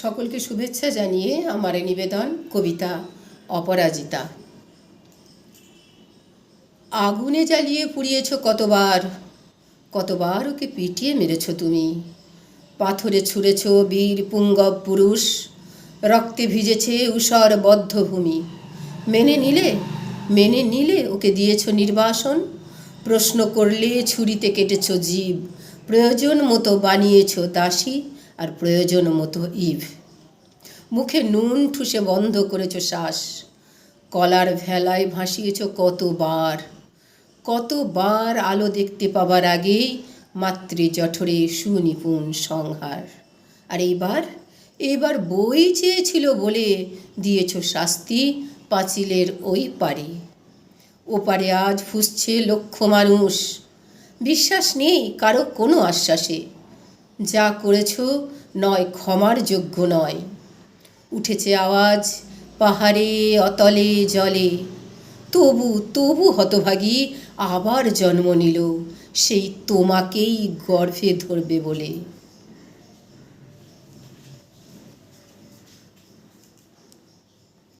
সকলকে শুভেচ্ছা জানিয়ে আমার নিবেদন কবিতা অপরাজিতা। আগুনে জ্বালিয়ে পুড়িয়েছ কতবার, কতবার ওকে পিটিয়ে মেরেছ তুমি। পাথরে ছুঁড়েছ বীর পুঙ্গব পুরুষ, রক্তে ভিজেছে ঊষর বদ্ধভূমি। মেনে নিলে ওকে দিয়েছ নির্বাসন। প্রশ্ন করলে ছুরিতে কেটেছ জীব। প্রয়োজন মতো বানিয়েছ দাসী, আর প্রয়োজন মতো ইভ। মুখে নুন ঠুসে বন্ধ করেছ শ্বাস। কলার ভেলায় ভাসিয়েছ কতবার, কতবার আলো দেখতে পাবার আগেই মাতৃজঠরে সুনিপুণ সংহার। আর এইবার বই চেয়েছিল বলে দিয়েছ শাস্তি পাঁচিলের ওই পারে। ওপারে আজ ফুঁসছে লক্ষ মানুষ, বিশ্বাস নেই কারো কোনো আশ্বাসে। যা করেছ নয় ক্ষমার যোগ্য নয়। উঠেছে আওয়াজ পাহাড়ে অতলে জলে, তবু হতভাগী আবার জন্ম নিল সেই তোমাকেই গর্ভে ধরবে বলে।